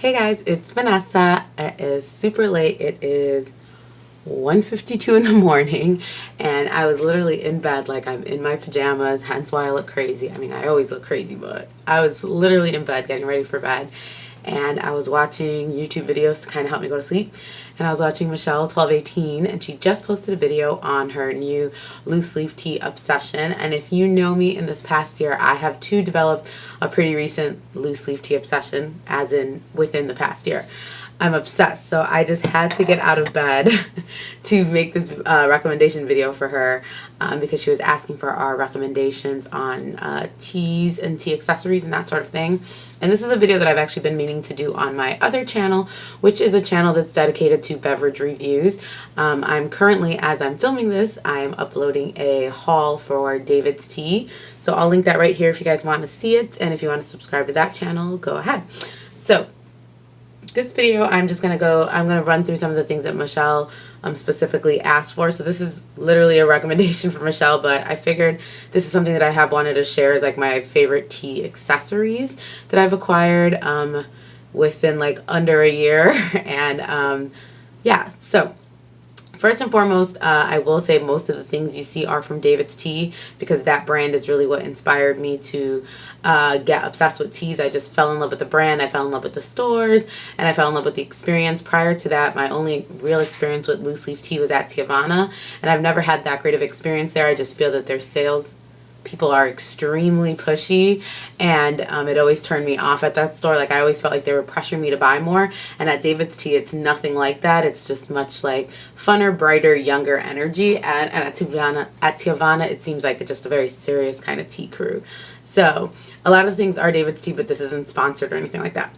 Hey guys, it's Vanessa. It is super late. It is 1:52 in the morning and I was literally in bed, like I'm in my pajamas, hence why I look crazy. I mean, I always look crazy, but I was literally in bed getting ready for bed and I was watching YouTube videos to kind of help me go to sleep. And I was watching Michele 1218 and she just posted a video on her new loose leaf tea obsession. And if you know me, in this past year I have too developed a pretty recent loose leaf tea obsession, as in within the past year. I'm obsessed, so I just had to get out of bed to make this recommendation video for her because she was asking for our recommendations on teas and tea accessories and that sort of thing. And this is a video that I've actually been meaning to do on my other channel, which is a channel that's dedicated to beverage reviews. I'm currently, as I'm filming this, I'm uploading a haul for David's Tea. So I'll link that right here if you guys want to see it, and if you want to subscribe to that channel, go ahead. So this video, I'm going to run through some of the things that Michele specifically asked for. So this is literally a recommendation for Michele, but I figured this is something that I have wanted to share as like my favorite tea accessories that I've acquired within like under a year. And yeah, so first and foremost, I will say most of the things you see are from David's Tea because that brand is really what inspired me to get obsessed with teas. I just fell in love with the brand, I fell in love with the stores, and I fell in love with the experience. Prior to that, my only real experience with loose leaf tea was at Teavana, and I've never had that great of experience there. I just feel that their sales people are extremely pushy, and it always turned me off at that store. Like I always felt like they were pressuring me to buy more, and at David's Tea it's nothing like that. It's just much like funner, brighter, younger energy, and at Teavana it seems like it's just a very serious kind of tea crew. So a lot of the things are David's Tea, but this isn't sponsored or anything like that.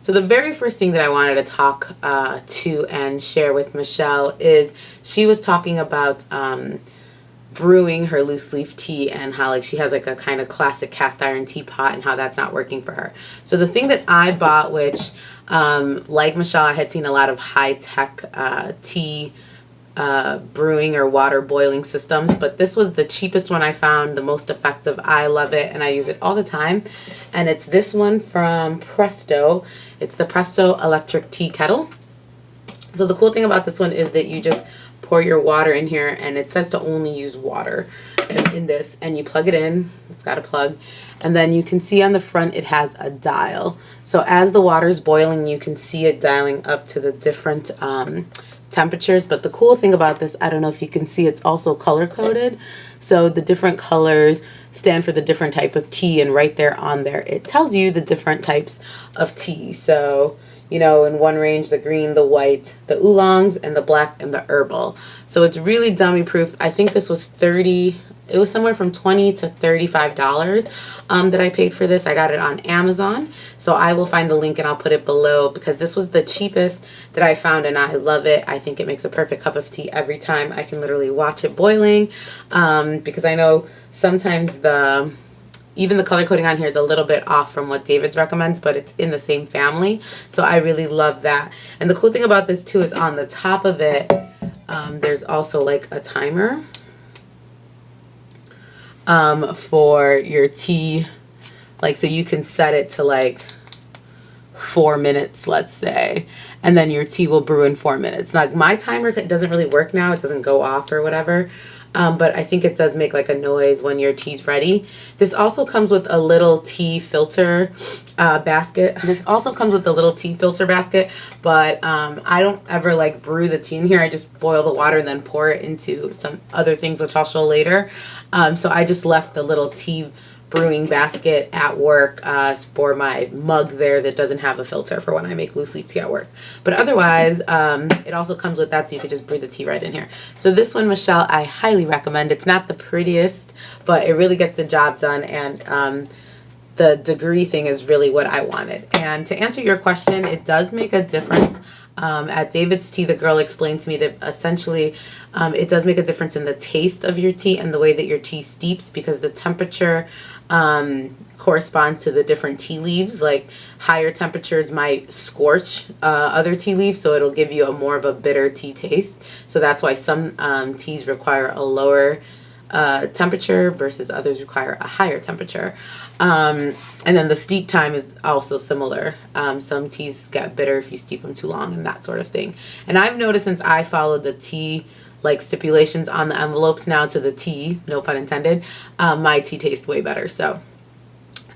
So the very first thing that I wanted to talk to and share with Michele is she was talking about brewing her loose leaf tea and how like she has like a kind of classic cast iron teapot and how that's not working for her. So the thing that I bought, which like Michele, I had seen a lot of high-tech tea brewing or water boiling systems, but this was the cheapest one I found, the most effective. I love it and I use it all the time, and it's this one from Presto. It's the Presto electric tea kettle. So the cool thing about this one is that you just pour your water in here, and it says to only use water in this, and you plug it in. It's got a plug, and then you can see on the front it has a dial. So as the water's boiling, you can see it dialing up to the different temperatures. But the cool thing about this, I don't know if you can see, it's also color coded. So the different colors stand for the different type of tea, and right there on there it tells you the different types of tea. So you know, in one range, the green, the white, the oolongs, and the black, and the herbal. So it's really dummy proof. I think this was it was somewhere from $20 to $35 that I paid for this. I got it on Amazon. So I will find the link and I'll put it below because this was the cheapest that I found and I love it. I think it makes a perfect cup of tea every time. I can literally watch it boiling because I know sometimes even the color coding on here is a little bit off from what David's recommends, but it's in the same family. So I really love that. And the cool thing about this too is on the top of it, there's also like a timer for your tea. Like, so you can set it to like 4 minutes, let's say, and then your tea will brew in 4 minutes. Now, my timer doesn't really work now. It doesn't go off or whatever. But I think it does make like a noise when your tea's ready. This also comes with a little tea filter basket. But I don't ever like brew the tea in here. I just boil the water and then pour it into some other things, which I'll show later. So I just left the little tea brewing basket at work for my mug there that doesn't have a filter for when I make loose leaf tea at work. But otherwise, it also comes with that, so you could just brew the tea right in here. So this one, Michele, I highly recommend. It's not the prettiest, but it really gets the job done, and the degree thing is really what I wanted. And to answer your question, it does make a difference. At David's Tea, the girl explained to me that essentially it does make a difference in the taste of your tea and the way that your tea steeps, because the temperature corresponds to the different tea leaves. Like higher temperatures might scorch other tea leaves, so it'll give you more of a bitter tea taste. So that's why some teas require a lower temperature versus others require a higher temperature. And then the steep time is also similar. Some teas get bitter if you steep them too long and that sort of thing. And I've noticed since I followed the tea like stipulations on the envelopes now to the tea, no pun intended, my tea tastes way better. So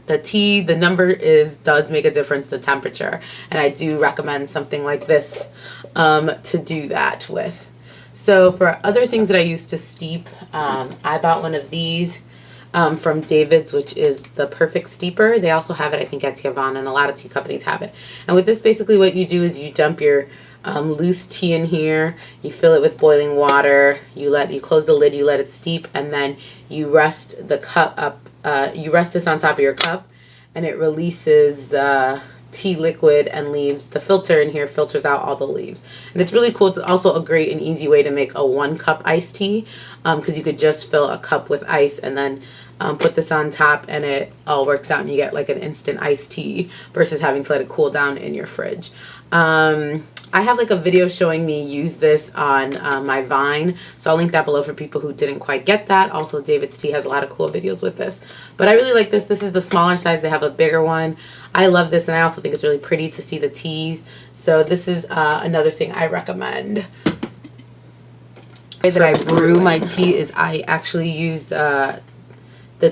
the tea, the number does make a difference, the temperature. And I do recommend something like this to do that with. So for other things that I use to steep, I bought one of these from David's, which is the Perfect Steeper. They also have it, I think, at Tiavan, and a lot of tea companies have it. And with this, basically what you do is you dump your loose tea in here, you fill it with boiling water, you close the lid, you let it steep, and then you rest the cup up, you rest this on top of your cup, and it releases the tea liquid and leaves the filter in here, filters out all the leaves. And it's really cool. It's also a great and easy way to make a 1-cup iced tea, because you could just fill a cup with ice and then put this on top, and it all works out and you get like an instant iced tea versus having to let it cool down in your fridge. I have like a video showing me use this on my Vine, so I'll link that below for people who didn't quite get that. Also, David's Tea has a lot of cool videos with this. But I really like this. This is the smaller size. They have a bigger one. I love this, and I also think it's really pretty to see the teas. So this is another thing I recommend. The way that I brew my tea is I actually used the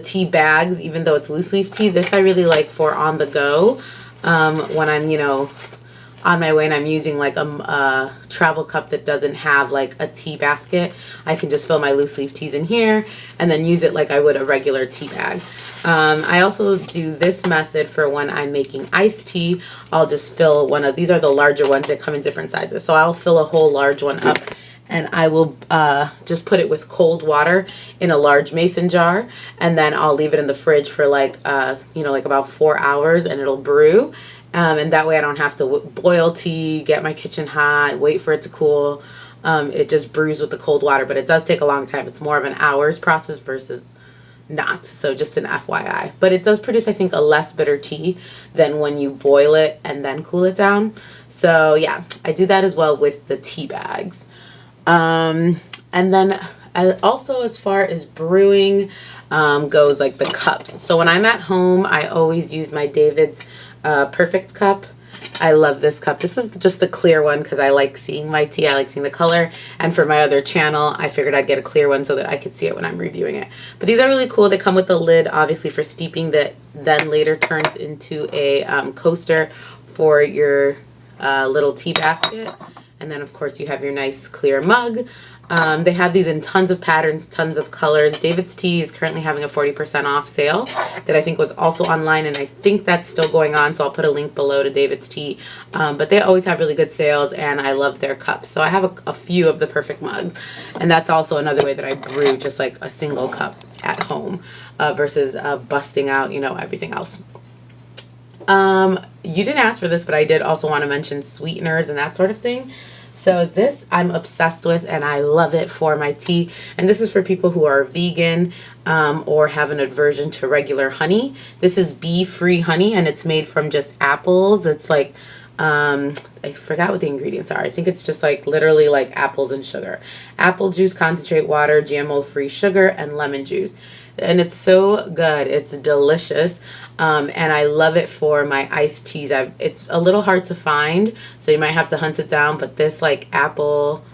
tea bags, even though it's loose leaf tea. This I really like for on the go when I'm, you know, on my way and I'm using like a travel cup that doesn't have like a tea basket. I can just fill my loose leaf teas in here and then use it like I would a regular tea bag. I also do this method for when I'm making iced tea. I'll just fill one of these, are the larger ones that come in different sizes. So I'll fill a whole large one up, and I will just put it with cold water in a large mason jar, and then I'll leave it in the fridge for like, you know, like about 4 hours, and it'll brew. And that way I don't have to boil tea, get my kitchen hot, wait for it to cool. It just brews with the cold water, but it does take a long time. It's more of an hour's process versus not. So just an FYI. But it does produce, I think, a less bitter tea than when you boil it and then cool it down. So yeah, I do that as well with the tea bags. And then also as far as brewing goes, like the cups. So when I'm at home, I always use my David's Perfect cup. I love this cup. This is just the clear one because I like seeing my tea. I like seeing the color. And for my other channel, I figured I'd get a clear one so that I could see it when I'm reviewing it. But these are really cool. They come with the lid, obviously, for steeping, that then later turns into a coaster for your little tea basket. And then, of course, you have your nice clear mug. They have these in tons of patterns, tons of colors. David's Tea is currently having a 40% off sale that I think was also online, and I think that's still going on, so I'll put a link below to David's Tea. But they always have really good sales, and I love their cups. So I have a few of the Perfect mugs, and that's also another way that I brew, just like a single cup at home versus busting out, you know, everything else. You didn't ask for this, but I did also want to mention sweeteners and that sort of thing. So this I'm obsessed with, and I love it for my tea. And this is for people who are vegan or have an aversion to regular honey. This is bee-free honey, and it's made from just apples. It's like, I forgot what the ingredients are. I think it's just like literally like apples and sugar. Apple juice, concentrate water, GMO-free sugar, and lemon juice. And it's so good. It's delicious. And I love it for my iced teas. It's a little hard to find, so you might have to hunt it down. But this like apple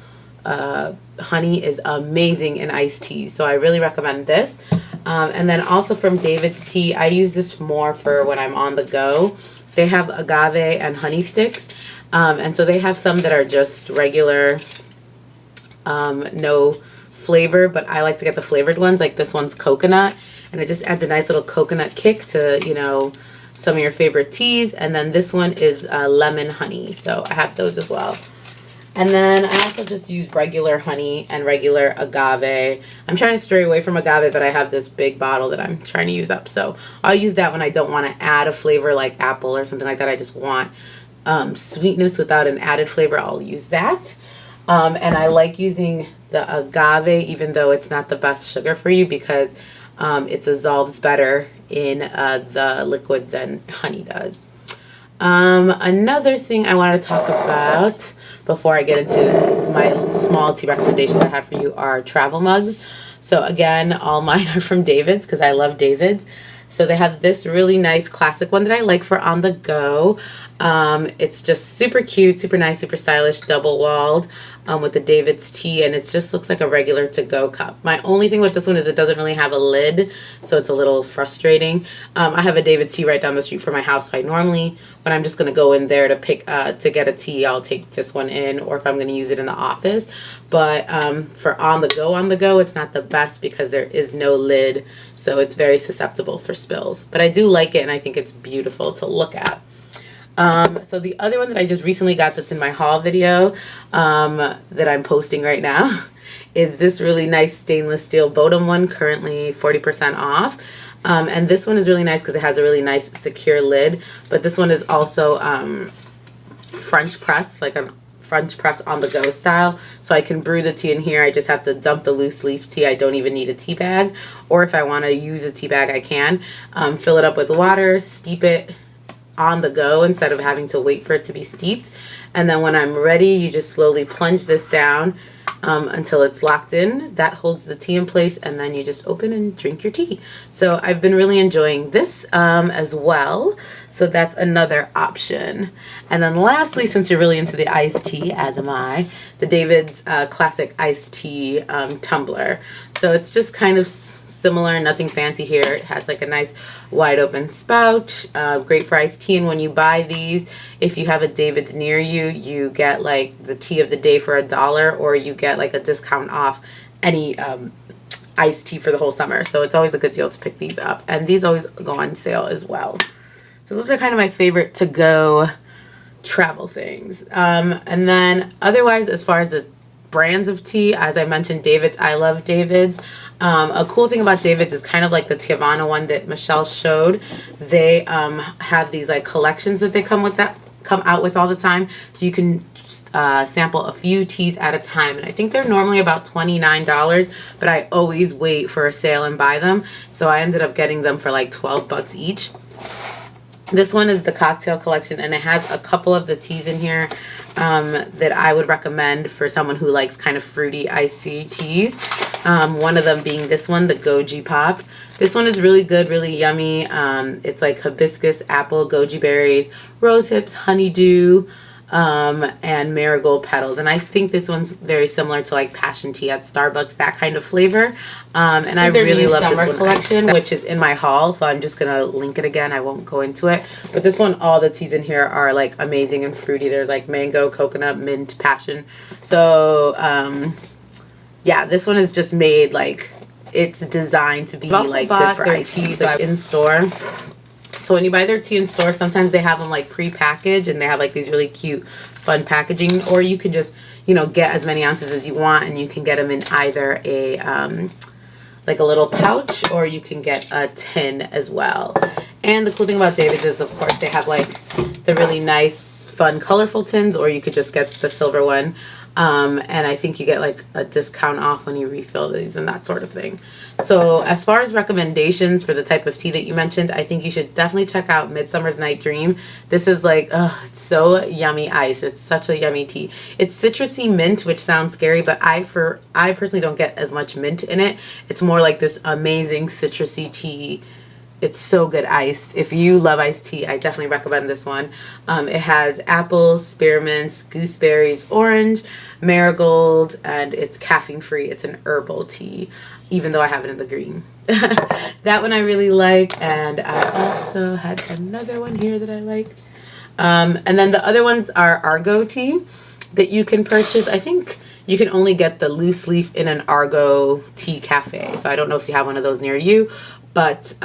honey is amazing in iced teas. So I really recommend this. And then also from David's Tea, I use this more for when I'm on the go. They have agave and honey sticks. And so they have some that are just regular, no flavor, but I like to get the flavored ones. Like this one's coconut, and it just adds a nice little coconut kick to, you know, some of your favorite teas. And then this one is lemon honey, so I have those as well. And then I also just use regular honey and regular agave. I'm trying to stray away from agave, but I have this big bottle that I'm trying to use up, so I'll use that when I don't want to add a flavor like apple or something like that. I just want sweetness without an added flavor. I'll use that. And I like using the agave, even though it's not the best sugar for you, because it dissolves better in the liquid than honey does. Another thing I want to talk about before I get into my small tea recommendations I have for you are travel mugs. So again, all mine are from David's because I love David's. So they have this really nice classic one that I like for on the go. It's just super cute, super nice, super stylish, double walled with the David's tea, and it just looks like a regular to-go cup. My only thing with this one is it doesn't really have a lid, so it's a little frustrating. I have a David's tea right down the street from my house, so I normally, when I'm just going to go in there to get a tea, I'll take this one in, or if I'm going to use it in the office. But for on the go, it's not the best because there is no lid, so it's very susceptible for spills. But I do like it, and I think it's beautiful to look at. So the other one that I just recently got that's in my haul video that I'm posting right now is this really nice stainless steel Bodum one, currently 40% off. And this one is really nice because it has a really nice secure lid. But this one is also French press, like a French press on the go style. So I can brew the tea in here. I just have to dump the loose leaf tea. I don't even need a tea bag. Or if I want to use a tea bag, I can. Fill it up with water, steep it on the go instead of having to wait for it to be steeped. And then when I'm ready, you just slowly plunge this down until it's locked in. That holds the tea in place, and then you just open and drink your tea. So I've been really enjoying this as well. So that's another option. And then lastly, since you're really into the iced tea, as am I, the David's classic iced tea tumbler. So it's just kind of similar, nothing fancy here. It has like a nice wide open spout, great for iced tea. And when you buy these, if you have a David's near you, you get like the tea of the day for $1, or you get like a discount off any iced tea for the whole summer. So it's always a good deal to pick these up, and these always go on sale as well. So those are kind of my favorite to go travel things. And then otherwise, as far as the brands of tea, as I mentioned, David's, I love David's. A cool thing about David's is kind of like the Tiavana one that Michele showed. They have these like collections that they come out with all the time, so you can sample a few teas at a time. And I think they're normally about $29, but I always wait for a sale and buy them. So I ended up getting them for like 12 bucks each. This one is the cocktail collection, and it has a couple of the teas in here that I would recommend for someone who likes kind of fruity icy teas. One of them being this one, the Goji Pop. This one is really good, really yummy. It's like hibiscus, apple, goji berries, rose hips, honeydew, and marigold petals. And I think this one's very similar to like passion tea at Starbucks, that kind of flavor. And I really love this one collection, which is in my haul, so I'm just gonna link it again. I won't go into it, but this one, all the teas in here are like amazing and fruity. There's like mango, coconut, mint, passion. So yeah, this one is just made like it's designed to be like good for iced teas, like in store. So when you buy their tea in store, sometimes they have them like pre-packaged, and they have like these really cute, fun packaging. Or you can just, you know, get as many ounces as you want, and you can get them in either a like a little pouch, or you can get a tin as well. And the cool thing about David's is, of course, they have like the really nice, fun, colorful tins, or you could just get the silver one. And I think you get like a discount off when you refill these and that sort of thing. So as far as recommendations for the type of tea that you mentioned, I think you should definitely check out Midsummer's Night Dream. This is like, it's so yummy ice. It's such a yummy tea. It's citrusy mint, which sounds scary, but I personally don't get as much mint in it. It's more like this amazing citrusy tea. It's so good iced. If you love iced tea, I definitely recommend this one. It has apples, spearmints, gooseberries, orange, marigold, and it's caffeine free. It's an herbal tea, even though I have it in the green. That one I really like, and I also had another one here that I like. And then the other ones are Argo Tea that you can purchase. I think you can only get the loose leaf in an Argo Tea cafe, so I don't know if you have one of those near you. But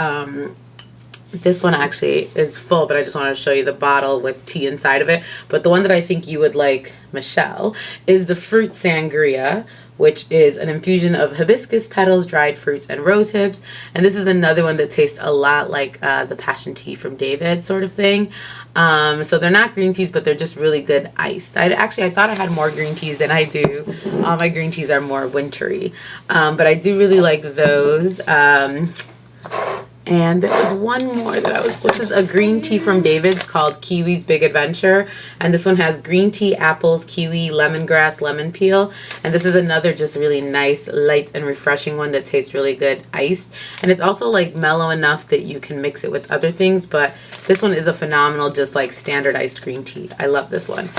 this one actually is full, but I just wanted to show you the bottle with tea inside of it. But the one that I think you would like, Michele, is the fruit sangria, which is an infusion of hibiscus petals, dried fruits, and rose hips. And this is another one that tastes a lot like the passion tea from David sort of thing. So they're not green teas, but they're just really good iced. I thought I had more green teas than I do. All my green teas are more wintry. But I do really like those. And there was one more that this is a green tea from David's called Kiwi's Big Adventure. And this one has green tea, apples, kiwi, lemongrass, lemon peel. And this is another just really nice, light and refreshing one that tastes really good iced. And it's also like mellow enough that you can mix it with other things. But this one is a phenomenal, just like standard iced green tea. I love this one.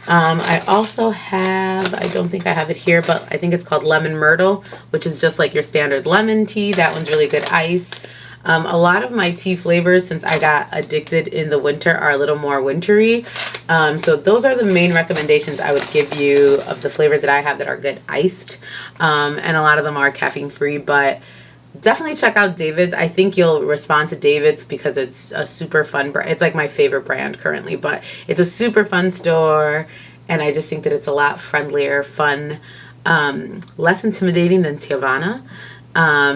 I also have, I don't think I have it here, but I think it's called Lemon Myrtle, which is just like your standard lemon tea. That one's really good iced. A lot of my tea flavors, since I got addicted in the winter, are a little more wintry. So those are the main recommendations I would give you of the flavors that I have that are good iced. And a lot of them are caffeine free, but definitely check out David's. I think you'll respond to David's because it's a super fun brand. It's like my favorite brand currently, but it's a super fun store. And I just think that it's a lot friendlier, fun, less intimidating than Teavana.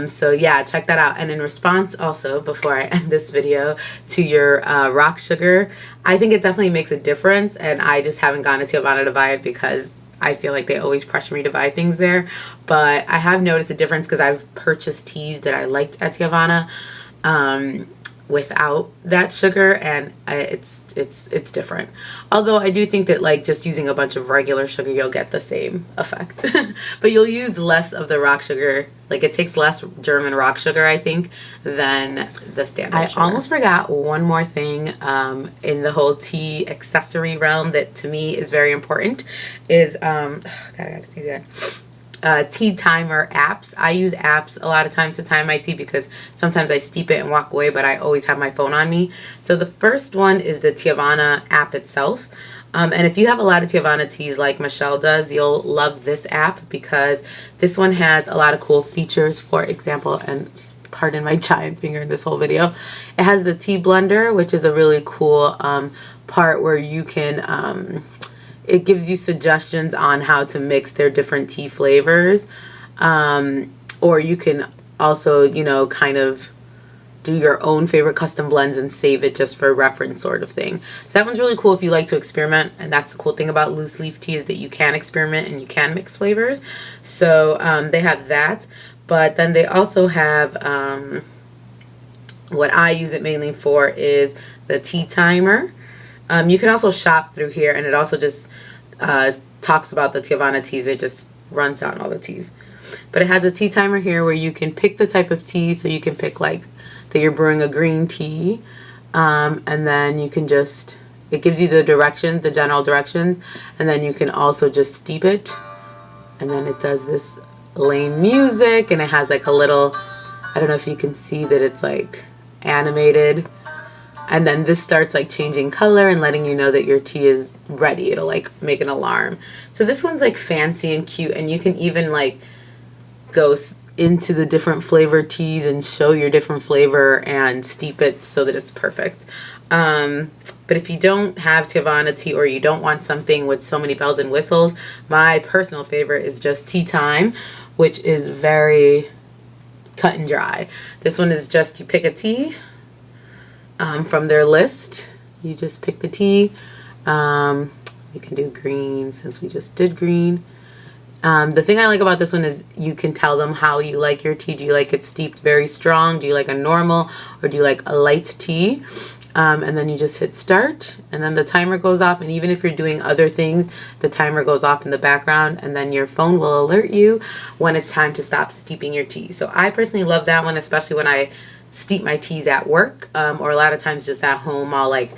So yeah, check that out. And in response also, before I end this video, to your rock sugar, I think it definitely makes a difference, and I just haven't gone to Teavana to buy it because I feel like they always pressure me to buy things there. But I have noticed a difference because I've purchased teas that I liked at Teavana without that sugar, and it's different. Although I do think that like just using a bunch of regular sugar, you'll get the same effect. But you'll use less of the rock sugar. Like it takes less German rock sugar, I think, than the standard sugar. I almost forgot one more thing in the whole tea accessory realm that to me is very important is God, I gotta do that. Tea timer apps. I use apps a lot of times to time my tea because sometimes I steep it and walk away, but I always have my phone on me. So the first one is the Teavana app itself. And if you have a lot of Teavana teas like Michele does, you'll love this app because this one has a lot of cool features. For example, and pardon my giant finger in this whole video, it has the tea blender, which is a really cool part where you can it gives you suggestions on how to mix their different tea flavors. Or you can also, you know, kind of do your own favorite custom blends and save it just for reference sort of thing. So that one's really cool if you like to experiment. And that's the cool thing about loose leaf tea is that you can experiment and you can mix flavors. So they have that. But then they also have, what I use it mainly for is the tea timer. You can also shop through here, and it also just talks about the Teavana teas. It just runs down all the teas. But it has a tea timer here where you can pick the type of tea. So you can pick like that you're brewing a green tea. And then you can just, it gives you the directions, the general directions. And then you can also just steep it. And then it does this lane music. And it has like a little, I don't know if you can see that it's like animated. And then this starts like changing color and letting you know that your tea is ready. It'll like make an alarm. So this one's like fancy and cute, and you can even like go into the different flavored teas and show your different flavor and steep it so that it's perfect. But if you don't have Teavana tea or you don't want something with so many bells and whistles, my personal favorite is just Tea Time, which is very cut and dry. This one is just you pick a tea from their list. You just pick the tea. You can do green since we just did green. The thing I like about this one is you can tell them how you like your tea. Do you like it steeped very strong? Do you like a normal? Or do you like a light tea? And then you just hit start, and then the timer goes off. And even if you're doing other things, the timer goes off in the background, and then your phone will alert you when it's time to stop steeping your tea. So I personally love that one, especially when I steep my teas at work, or a lot of times just at home. I'll like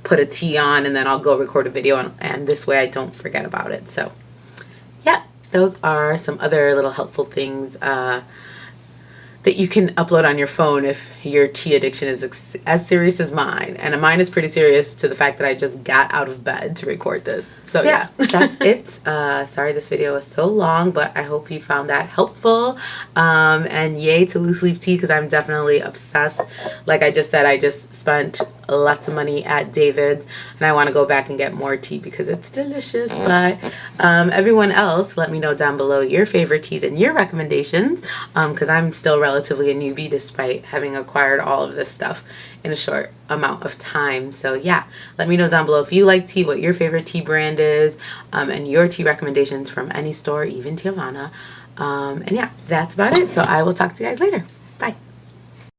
put a tea on and then I'll go record a video, and this way I don't forget about it. So yeah, those are some other little helpful things that you can upload on your phone if your tea addiction is as serious as mine. And mine is pretty serious to the fact that I just got out of bed to record this. So yeah, that's it. Sorry this video was so long, but I hope you found that helpful. And yay to loose leaf tea, because I'm definitely obsessed. Like I just said, I just spent lots of money at David's, and I want to go back and get more tea because it's delicious. But everyone else, let me know down below your favorite teas and your recommendations, because I'm still relatively a newbie despite having acquired all of this stuff in a short amount of time. So yeah, let me know down below if you like tea, what your favorite tea brand is, and your tea recommendations from any store, even Teavana. And yeah, that's about it. So I will talk to you guys later.